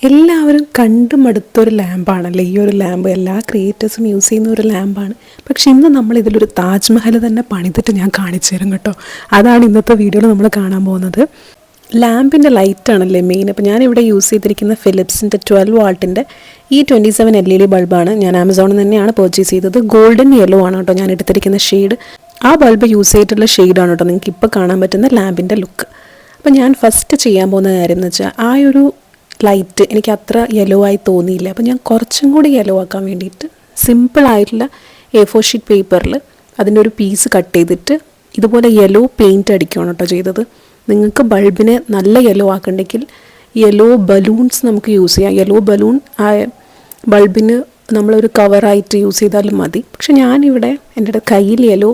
എല്ലാവരും കണ്ടു മടുത്തൊരു ലാമ്പാണല്ലേ ഈ ഒരു ലാമ്പ്. എല്ലാ ക്രിയേറ്റേഴ്സും യൂസ് ചെയ്യുന്ന ഒരു ലാമ്പാണ്. പക്ഷെ ഇന്ന് നമ്മൾ ഇതിലൊരു താജ്മഹൽ തന്നെ പണിതിട്ട് ഞാൻ കാണിച്ചു തരും കേട്ടോ. അതാണ് ഇന്നത്തെ വീഡിയോയിൽ നമ്മൾ കാണാൻ പോകുന്നത്. ലാമ്പിൻ്റെ ലൈറ്റാണല്ലേ മെയിൻ. അപ്പോൾ ഞാനിവിടെ യൂസ് ചെയ്തിരിക്കുന്ന ഫിലിപ്സിൻ്റെ 12 വാട്ടിൻ്റെ E27 LED ബൾബാണ്. ഞാൻ ആമസോണിൽ തന്നെയാണ് പർച്ചേസ് ചെയ്തത്. ഗോൾഡൻ യെല്ലോ ആണ് കേട്ടോ ഞാൻ എടുത്തിരിക്കുന്ന ഷെയ്ഡ്. ആ ബൾബ് യൂസ് ചെയ്തിട്ടുള്ള ഷെയ്ഡാണ് കേട്ടോ നിങ്ങൾക്ക് ഇപ്പോൾ കാണാൻ പറ്റുന്ന ലാമ്പിൻ്റെ ലുക്ക്. അപ്പോൾ ഞാൻ ഫസ്റ്റ് ചെയ്യാൻ പോകുന്ന കാര്യം എന്ന് വെച്ചാൽ ആ ഒരു ലൈറ്റ് എനിക്ക് അത്ര യെല്ലോ ആയി തോന്നിയില്ല. അപ്പോൾ ഞാൻ കുറച്ചും കൂടി യെല്ലോ ആക്കാൻ വേണ്ടിയിട്ട് സിമ്പിളായിട്ടുള്ള A4 ഷീറ്റ് പേപ്പറിൽ അതിൻ്റെ ഒരു പീസ് കട്ട് ചെയ്തിട്ട് ഇതുപോലെ യെല്ലോ പെയിൻറ്റ് അടിക്കുകയാണ് കേട്ടോ ചെയ്തത്. നിങ്ങൾക്ക് ബൾബിനെ നല്ല യെല്ലോ ആക്കണമെങ്കിൽ യെല്ലോ ബലൂൺസ് നമുക്ക് യൂസ് ചെയ്യാം. യെല്ലോ ബലൂൺ ആ ബൾബിന് നമ്മളൊരു കവറായിട്ട് യൂസ് ചെയ്താലും മതി. പക്ഷെ ഞാനിവിടെ എൻ്റെ കയ്യിൽ യെല്ലോ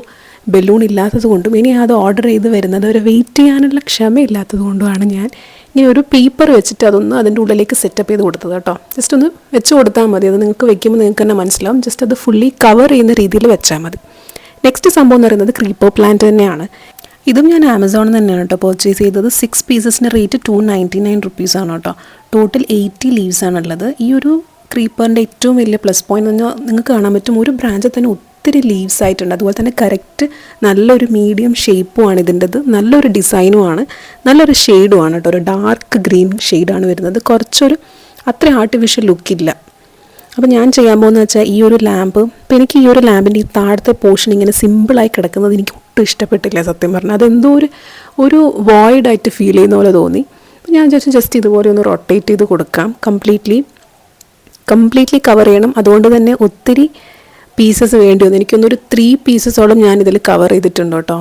ബലൂൺ ഇല്ലാത്തത് കൊണ്ടും ഇനി അത് ഓർഡർ ചെയ്ത് വരുന്നത് ഒരു വെയിറ്റ് ചെയ്യാനുള്ള ക്ഷമയില്ലാത്തത് കൊണ്ടുമാണ് ഞാൻ ഇനി ഒരു പേപ്പർ വെച്ചിട്ട് അതൊന്ന് അതിൻ്റെ ഉള്ളിലേക്ക് സെറ്റപ്പ് ചെയ്ത് കൊടുത്തത് കേട്ടോ. ജസ്റ്റ് ഒന്ന് വെച്ച് കൊടുത്താൽ മതി. അത് നിങ്ങൾക്ക് വെക്കുമ്പോൾ നിങ്ങൾക്ക് തന്നെ മനസ്സിലാവും. ജസ്റ്റ് അത് ഫുള്ളി കവർ ചെയ്യുന്ന രീതിയിൽ വെച്ചാൽ മതി. നെക്സ്റ്റ് സംഭവം എന്ന് പറയുന്നത് ക്രീപ്പർ പ്ലാന്റ് തന്നെയാണ്. ഇതും ഞാൻ ആമസോണിൽ തന്നെയാണ് കേട്ടോ പർച്ചേസ് ചെയ്തത്. 6 പീസസിൻ്റെ റേറ്റ് 299 റുപ്പീസാണ് കേട്ടോ. ടോട്ടൽ 80 ലീവ്സ് ആണുള്ളത്. ഈ ഒരു ക്രീപ്പറിൻ്റെ ഏറ്റവും വലിയ പ്ലസ് പോയിന്റ് എന്ന് പറഞ്ഞാൽ നിങ്ങൾക്ക് കാണാൻ പറ്റും ഒരു ബ്രാഞ്ചിൽ തന്നെ ഒത്തിരി ലീവ്സ് ആയിട്ടുണ്ട്. അതുപോലെ തന്നെ കറക്റ്റ് നല്ലൊരു മീഡിയം ഷേപ്പുമാണ് ഇതിൻ്റെത്. നല്ലൊരു ഡിസൈനുമാണ്, നല്ലൊരു ഷെയ്ഡുമാണ് കേട്ടോ. ഒരു ഡാർക്ക് ഗ്രീൻ ഷെയ്ഡാണ് വരുന്നത്. കുറച്ചൊരു അത്ര ആർട്ടിഫിഷ്യൽ ലുക്കില്ല. അപ്പോൾ ഞാൻ ചെയ്യാൻ പോകുന്നത് വെച്ചാൽ ഈ ഒരു ലാമ്പ്, ഇപ്പോൾ എനിക്ക് ഈ ഒരു ലാമ്പിൻ്റെ ഈ താഴത്തെ പോർഷൻ ഇങ്ങനെ സിമ്പിളായി കിടക്കുന്നത് എനിക്ക് ഒട്ടും ഇഷ്ടപ്പെട്ടില്ല സത്യം പറഞ്ഞാൽ. അതെന്തോ ഒരു വോയിഡായിട്ട് ഫീൽ ചെയ്യുന്ന പോലെ തോന്നി. അപ്പോൾ ഞാൻ ജസ്റ്റ് ഇതുപോലെ ഒന്ന് റൊട്ടേറ്റ് ചെയ്ത് കൊടുക്കാം. കംപ്ലീറ്റ്ലി കവർ ചെയ്യണം. അതുകൊണ്ട് തന്നെ ഒത്തിരി പീസസ് വേണ്ടി വന്നു. എനിക്കൊന്നൊരു 3 പീസസോളം ഞാനിതിൽ കവർ ചെയ്തിട്ടുണ്ട് കേട്ടോ.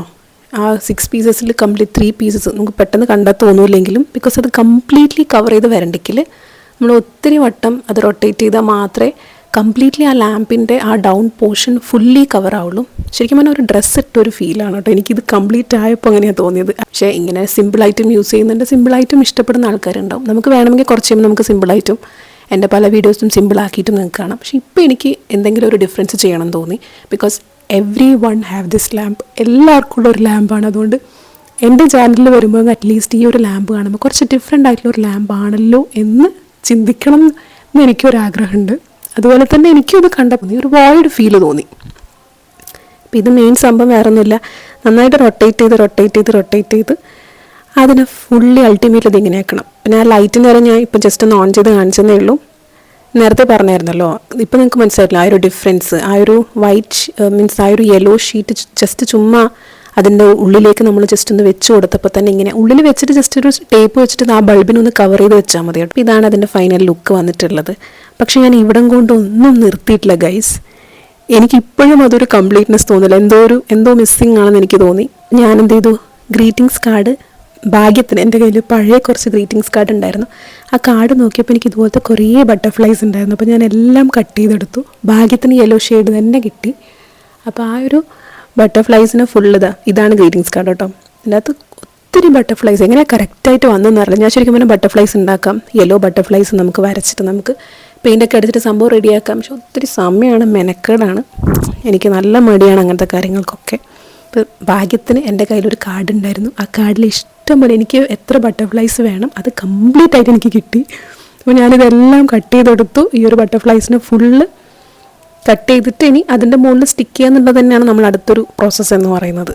ആ 6 പീസസിൽ കംപ്ലീറ്റ് 3 പീസസ് നമുക്ക് പെട്ടെന്ന് കണ്ടാൽ തോന്നില്ലെങ്കിലും ബിക്കോസ് അത് കംപ്ലീറ്റ്ലി കവർ ചെയ്ത് വരണ്ടെങ്കിൽ നമ്മൾ ഒത്തിരി വട്ടം അത് റൊട്ടേറ്റ് ചെയ്താൽ മാത്രമേ കംപ്ലീറ്റ്ലി ആ ലാമ്പിൻ്റെ ആ ഡൗൺ പോർഷൻ ഫുള്ളി കവർ ആവുള്ളൂ. ശരിക്കും പറഞ്ഞാൽ ഒരു ഡ്രസ്സ് ഇട്ടൊരു ഫീലാണ് കേട്ടോ. എനിക്കിത് കംപ്ലീറ്റ് ആയപ്പോൾ അങ്ങനെയാണ് തോന്നിയത്. പക്ഷേ ഇങ്ങനെ സിമ്പിളായിട്ടും യൂസ് ചെയ്യുന്നുണ്ട്. സിമ്പിളായിട്ടും ഇഷ്ടപ്പെടുന്ന ആൾക്കാരുണ്ടാവും. നമുക്ക് വേണമെങ്കിൽ കുറച്ച് കഴിയുമ്പോൾ നമുക്ക് സിമ്പിളായിട്ടും എൻ്റെ പല വീഡിയോസും സിമ്പിളാക്കിയിട്ടും നിങ്ങൾക്ക് കാണാം. പക്ഷേ ഇപ്പോൾ എനിക്ക് എന്തെങ്കിലും ഒരു ഡിഫറൻസ് ചെയ്യണം തോന്നി. Because every one have this lamp. എല്ലാവർക്കും ഉള്ള ഒരു ലാമ്പാണ്. അതുകൊണ്ട് എൻ്റെ ചാനലിൽ വരുമ്പോൾ അറ്റ്ലീസ്റ്റ് ഈ ഒരു ലാമ്പ് കാണുമ്പോൾ കുറച്ച് ഡിഫറെൻ്റ് ആയിട്ടുള്ള ഒരു ലാമ്പാണല്ലോ എന്ന് ചിന്തിക്കണം എന്ന് എനിക്കൊരാഗ്രഹമുണ്ട്. അതുപോലെ തന്നെ എനിക്കത് കണ്ടപ്പോൾ ഒരു വോയിഡ് ഫീല് തോന്നി. അപ്പോൾ ഇത് മെയിൻ സംഭവം വേറെ ഒന്നുമില്ല. നന്നായിട്ട് റൊട്ടേറ്റ് ചെയ്ത് അതിനെ ഫുള്ളി അൾട്ടിമേറ്റ്ലി ഇത് ഇങ്ങനെ ആക്കണം. പിന്നെ ആ ലൈറ്റിൻ്റെ വരെ ഞാൻ ഇപ്പോൾ ജസ്റ്റ് ഒന്ന് ഓൺ ചെയ്ത് കാണിച്ചതേ ഉള്ളൂ. നേരത്തെ പറഞ്ഞായിരുന്നല്ലോ, ഇപ്പോൾ നിങ്ങൾക്ക് മനസ്സിലായിട്ടില്ല ആ ഒരു ഡിഫറൻസ്. ആ ഒരു വൈറ്റ് മീൻസ് ആ ഒരു യെല്ലോ ഷീറ്റ് ജസ്റ്റ് ചുമ്മാ അതിൻ്റെ ഉള്ളിലേക്ക് നമ്മൾ ജസ്റ്റ് ഒന്ന് വെച്ച് കൊടുത്തപ്പോൾ തന്നെ ഇങ്ങനെ ഉള്ളിൽ വെച്ചിട്ട് ജസ്റ്റ് ഒരു ടേപ്പ് വെച്ചിട്ട് ആ ബൾബിനൊന്ന് കവർ ചെയ്ത് വെച്ചാൽ മതി കേട്ടോ. ഇതാണ് അതിൻ്റെ ഫൈനൽ ലുക്ക് വന്നിട്ടുള്ളത്. പക്ഷേ ഞാൻ ഇവിടം കൊണ്ടൊന്നും നിർത്തിയിട്ടില്ല ഗൈസ്. എനിക്കിപ്പോഴും അതൊരു കംപ്ലീറ്റ്നെസ് തോന്നില്ല. എന്തോ മിസ്സിങ് ആണെന്ന് എനിക്ക് തോന്നി. ഞാൻ എന്ത് ചെയ്തു, ഗ്രീറ്റിംഗ്സ് കാർഡ് ഭാഗ്യത്തിന് എൻ്റെ കയ്യിൽ പഴയ കുറച്ച് ഗ്രീറ്റിംഗ്സ് കാർഡ് ഉണ്ടായിരുന്നു. ആ കാർഡ് നോക്കിയപ്പോൾ എനിക്ക് ഇതുപോലത്തെ കുറേ ബട്ടർഫ്ലൈസ് ഉണ്ടായിരുന്നു. അപ്പോൾ ഞാൻ എല്ലാം കട്ട് ചെയ്തെടുത്തു. ഭാഗ്യത്തിന് യെല്ലോ ഷെയ്ഡ് തന്നെ കിട്ടി. അപ്പോൾ ആ ഒരു ബട്ടർഫ്ലൈസിന് ഇതാണ് ഗ്രീറ്റിംഗ്സ് കാർഡ് കേട്ടോ. ഇതിനകത്ത് ഒത്തിരി ബട്ടർഫ്ലൈസ് എങ്ങനെയാണ് കറക്റ്റായിട്ട് വന്നതെന്ന് അറിയില്ല. ഞാൻ ശരിക്കും പറഞ്ഞാൽ ബട്ടർഫ്ലൈസ് ഉണ്ടാക്കാം. യെല്ലോ ബട്ടർഫ്ലൈസ് നമുക്ക് വരച്ചിട്ട് നമുക്ക് പെയിൻ്റൊക്കെ അടിച്ചിട്ട് സംഭവം റെഡിയാക്കാം. പക്ഷെ ഒത്തിരി സമയമാണ്, മെനക്കേടാണ്. എനിക്ക് നല്ല മടിയാണ് അങ്ങനത്തെ കാര്യങ്ങൾക്കൊക്കെ. ഇപ്പോൾ ഭാഗ്യത്തിന് എൻ്റെ കയ്യിലൊരു കാർഡ് ഉണ്ടായിരുന്നു. ആ കാർഡിൽ ഇഷ്ടംപോലെ എനിക്ക് എത്ര ബട്ടർഫ്ലൈസ് വേണം അത് കംപ്ലീറ്റ് ആയിട്ട് എനിക്ക് കിട്ടി. അപ്പോൾ ഞാനിതെല്ലാം കട്ട് ചെയ്തെടുത്തു. ഈ ഒരു ബട്ടർഫ്ലൈസിനെ ഫുള്ള് കട്ട് ചെയ്തിട്ട് ഇനി അതിൻ്റെ മുകളിൽ സ്റ്റിക്ക് ചെയ്യുക എന്നുള്ളത് തന്നെയാണ് നമ്മൾ അടുത്തൊരു പ്രോസസ്സ് എന്ന് പറയുന്നത്.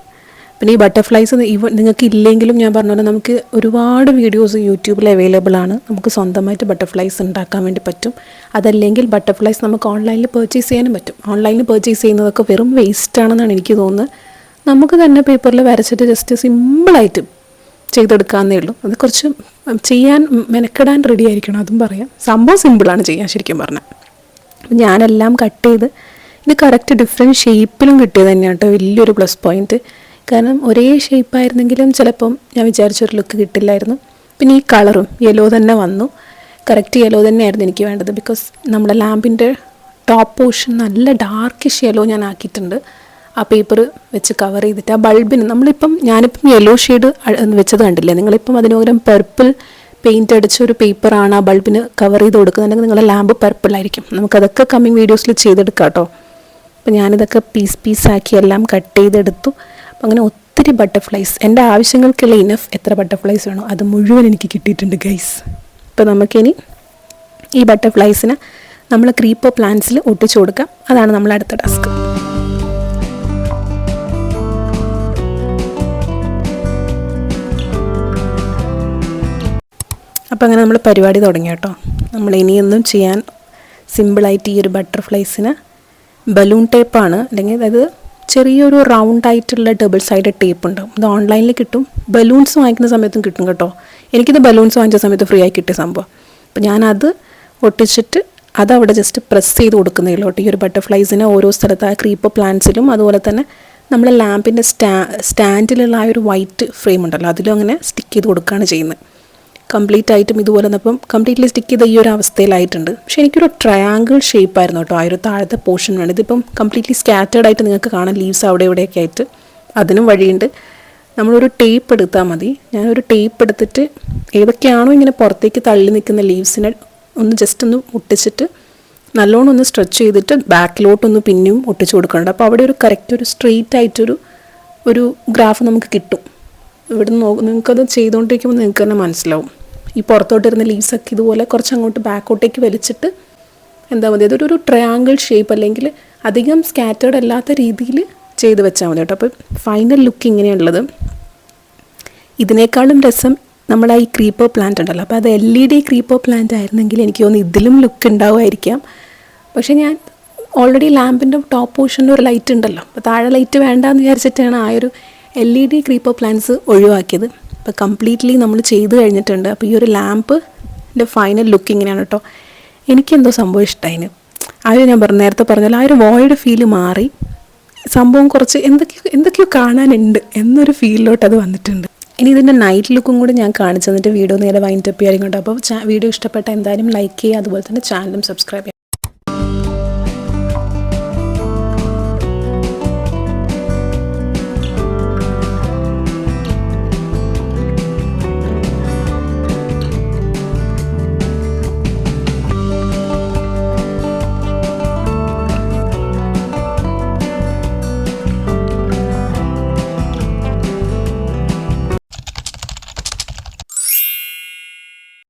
പിന്നെ ഈ ബട്ടർഫ്ലൈസ് നിങ്ങൾക്ക് ഇല്ലെങ്കിലും ഞാൻ പറഞ്ഞ പോലെ നമുക്ക് ഒരുപാട് വീഡിയോസ് യൂട്യൂബിൽ അവൈലബിൾ ആണ്. നമുക്ക് സ്വന്തമായിട്ട് ബട്ടർഫ്ലൈസ് ഉണ്ടാക്കാൻ വേണ്ടി പറ്റും. അതല്ലെങ്കിൽ ബട്ടർഫ്ലൈസ് നമുക്ക് ഓൺലൈനിൽ പർച്ചേസ് ചെയ്യാനും പറ്റും. ഓൺലൈനിൽ പർച്ചേസ് ചെയ്യുന്നതൊക്കെ വെറും വേസ്റ്റ് ആണെന്നാണ് എനിക്ക് തോന്നുന്നത്. നമുക്ക് തന്നെ പേപ്പറിൽ വരച്ചിട്ട് ജസ്റ്റ് സിമ്പിളായിട്ട് ചെയ്തെടുക്കാമെന്നേ ഉള്ളൂ. അത് കുറച്ച് ചെയ്യാൻ മെനക്കെടാൻ റെഡി ആയിരിക്കണം, അതും പറയാം. സംഭവം സിമ്പിളാണ് ചെയ്യാൻ ശരിക്കും പറഞ്ഞാൽ. ഞാനെല്ലാം കട്ട് ചെയ്ത് ഇത് കറക്റ്റ് ഡിഫറെൻറ്റ് ഷേപ്പിലും കിട്ടിയത് തന്നെയാണ് കേട്ടോ വലിയൊരു പ്ലസ് പോയിൻറ്റ്. കാരണം ഒരേ ഷേപ്പായിരുന്നെങ്കിലും ചിലപ്പം ഞാൻ വിചാരിച്ചൊരു ലുക്ക് കിട്ടില്ലായിരുന്നു. പിന്നെ ഈ കളറും യെല്ലോ തന്നെ വന്നു. കറക്റ്റ് യെല്ലോ തന്നെയായിരുന്നു എനിക്ക് വേണ്ടത്. ബിക്കോസ് നമ്മുടെ ലാമ്പിൻ്റെ ടോപ്പ് പോർഷൻ നല്ല ഡാർക്കിഷ് യെല്ലോ ഞാൻ ആക്കിയിട്ടുണ്ട്. ആ പേപ്പർ വെച്ച് കവർ ചെയ്തിട്ട് ആ ബൾബിന് ഞാനിപ്പം യെല്ലോ ഷെയ്ഡ് വെച്ചത് കണ്ടില്ലേ. നിങ്ങളിപ്പം അതിന് പകരം പർപ്പിൾ പെയിൻറ്റ് അടിച്ച ഒരു പേപ്പറാണ് ആ ബൾബിന് കവർ ചെയ്ത് കൊടുക്കുന്നുണ്ടെങ്കിൽ നിങ്ങളുടെ ലാമ്പ് പർപ്പിളായിരിക്കും. നമുക്കതൊക്കെ കമ്മിങ് വീഡിയോസിൽ ചെയ്തെടുക്കാം കേട്ടോ. അപ്പോൾ ഞാനിതൊക്കെ പീസാക്കി എല്ലാം കട്ട് ചെയ്തെടുത്തു. അപ്പോൾ അങ്ങനെ ഒത്തിരി ബട്ടർഫ്ലൈസ് എൻ്റെ ആവശ്യങ്ങൾക്കുള്ള ഇനഫ് എത്ര ബട്ടർഫ്ലൈസ് വേണോ അത് മുഴുവൻ എനിക്ക് കിട്ടിയിട്ടുണ്ട് ഗൈസ്. ഇപ്പോൾ നമുക്കിനി ഈ ബട്ടർഫ്ലൈസിന് നമ്മൾ ക്രീപ്പർ പ്ലാന്റ്സിൽ ഒട്ടിച്ചു കൊടുക്കാം. അതാണ് നമ്മളെ അടുത്ത ടാസ്ക്. അപ്പോൾ അങ്ങനെ നമ്മൾ പരിപാടി തുടങ്ങി കേട്ടോ. നമ്മൾ ഇനിയൊന്നും ചെയ്യാൻ സിമ്പിളായിട്ട് ഈ ഒരു ബട്ടർഫ്ലൈസിന് ബലൂൺ ടേപ്പാണ്, അല്ലെങ്കിൽ അത് ചെറിയൊരു റൗണ്ട് ആയിട്ടുള്ള ഡബിൾ സൈഡഡ് ടേപ്പ് ഉണ്ടാവും. ഇത് ഓൺലൈനിൽ കിട്ടും, ബലൂൺസ് വാങ്ങിക്കുന്ന സമയത്തും കിട്ടും കേട്ടോ. എനിക്കിത് ബലൂൺസ് വാങ്ങിച്ച സമയത്ത് ഫ്രീ ആയി കിട്ടിയ സംഭവം. അപ്പോൾ ഞാനത് ഒട്ടിച്ചിട്ട് അതവിടെ ജസ്റ്റ് പ്രസ് ചെയ്ത് കൊടുക്കുന്നതിലോട്ട് ഈ ഒരു ബട്ടർഫ്ലൈസിനെ ഓരോ സ്ഥലത്ത് ആ ക്രീപ്പർ പ്ലാന്റ്സിലും അതുപോലെ തന്നെ നമ്മളെ ലാമ്പിൻ്റെ സ്റ്റാൻഡിലുള്ള ആ ഒരു വൈറ്റ് ഫ്രെയിം ഉണ്ടല്ലോ അതിലും അങ്ങനെ സ്റ്റിക്ക് ചെയ്ത് കൊടുക്കുകയാണ് ചെയ്യുന്നത്. കംപ്ലീറ്റ് ആയിട്ടും ഇതുപോലെ അപ്പം കംപ്ലീറ്റ്ലി സ്റ്റിക്ക് ചെയ്ത ഈ ഒരു അവസ്ഥയിലായിട്ടുണ്ട്. പക്ഷേ എനിക്കൊരു ട്രയാങ്കിൾ ഷേപ്പായിരുന്നു കേട്ടോ ആ ഒരു താഴത്തെ പോർഷൻ വേണം. ഇതിപ്പം കംപ്ലീറ്റ്ലി സ്കാറ്റേർഡ് ആയിട്ട് നിങ്ങൾക്ക് കാണാം, ലീവ്സ് അവിടെ ഇവിടെയൊക്കെ ആയിട്ട്. അതിനും വഴിയുണ്ട്. നമ്മളൊരു ടേപ്പ് എടുത്താൽ മതി. ഞാനൊരു ടേപ്പ് എടുത്തിട്ട് ഏതൊക്കെയാണോ ഇങ്ങനെ പുറത്തേക്ക് തള്ളി നിൽക്കുന്ന ലീവ്സിനെ ഒന്ന് ജസ്റ്റ് ഒന്ന് ഒട്ടിച്ചിട്ട് നല്ലോണം ഒന്ന് സ്ട്രെച്ച് ചെയ്തിട്ട് ബാക്കിലോട്ടൊന്ന് പിന്നെയും ഒട്ടിച്ച് കൊടുക്കുന്നുണ്ട്. അപ്പോൾ അവിടെ ഒരു കറക്റ്റ് ഒരു സ്ട്രെയിറ്റ് ആയിട്ടൊരു ഗ്രാഫ് നമുക്ക് കിട്ടും. ഇവിടെ നിങ്ങൾക്കത് ചെയ്തുകൊണ്ടിരിക്കുമ്പോൾ നിങ്ങൾക്ക് തന്നെ മനസ്സിലാവും. ഈ പുറത്തോട്ടിരുന്ന ലീവ്സൊക്കെ ഇതുപോലെ കുറച്ച് അങ്ങോട്ട് ബാക്കോട്ടേക്ക് വലിച്ചിട്ട് എന്താ മതി, അതൊരു ട്രയാങ്കിൾ ഷേപ്പ് അല്ലെങ്കിൽ അധികം സ്കാറ്റേർഡ് അല്ലാത്ത രീതിയിൽ ചെയ്ത് വെച്ചാൽ മതി കേട്ടോ. അപ്പോൾ ഫൈനൽ ലുക്ക് ഇങ്ങനെയുള്ളത്. ഇതിനേക്കാളും രസം നമ്മളെ ഈ ക്രീപ്പർ പ്ലാന്റ് ഉണ്ടല്ലോ, അപ്പോൾ അത് LED ക്രീപ്പർ പ്ലാന്റ് ആയിരുന്നെങ്കിൽ എനിക്ക് തോന്നുന്നു ഇതിലും ലുക്ക് ഉണ്ടാവുമായിരിക്കാം. പക്ഷേ ഞാൻ ഓൾറെഡി ലാമ്പിൻ്റെ ടോപ്പ് പോർഷനിൽ ഒരു ലൈറ്റ് ഉണ്ടല്ലോ, അപ്പോൾ താഴെ ലൈറ്റ് വേണ്ടാന്ന് വിചാരിച്ചിട്ടാണ് ആ ഒരു LED ക്രീപ്പർ പ്ലാന്റ്സ് ഒഴിവാക്കിയത്. അപ്പോൾ കംപ്ലീറ്റ്ലി നമ്മൾ ചെയ്ത് കഴിഞ്ഞിട്ടുണ്ട്. അപ്പോൾ ഈ ഒരു ലാമ്പിൻ്റെ ഫൈനൽ ലുക്ക് ഇങ്ങനെയാണ് കേട്ടോ. എനിക്കെന്തോ സംഭവം ഇഷ്ടമായിന്. ആ ഒരു ഞാൻ നേരത്തെ പറഞ്ഞാൽ ആ ഒരു വോയിഡ് ഫീല് മാറി, സംഭവം കുറച്ച് എന്തൊക്കെയോ കാണാനുണ്ട് എന്നൊരു ഫീലിലോട്ട് അത് വന്നിട്ടുണ്ട്. ഇനി ഇതിൻ്റെ നൈറ്റ് ലുക്കും കൂടി ഞാൻ കാണിച്ചു തന്നിട്ട് വീഡിയോ നേരെ വൈൻഡപ്പ് ചെയ്യാറുണ്ട്. അപ്പോൾ വീഡിയോ ഇഷ്ടപ്പെട്ട എന്തായാലും ലൈക്ക് ചെയ്യുക, അതുപോലെ തന്നെ ചാനലും സബ്സ്ക്രൈബ് ചെയ്യുക.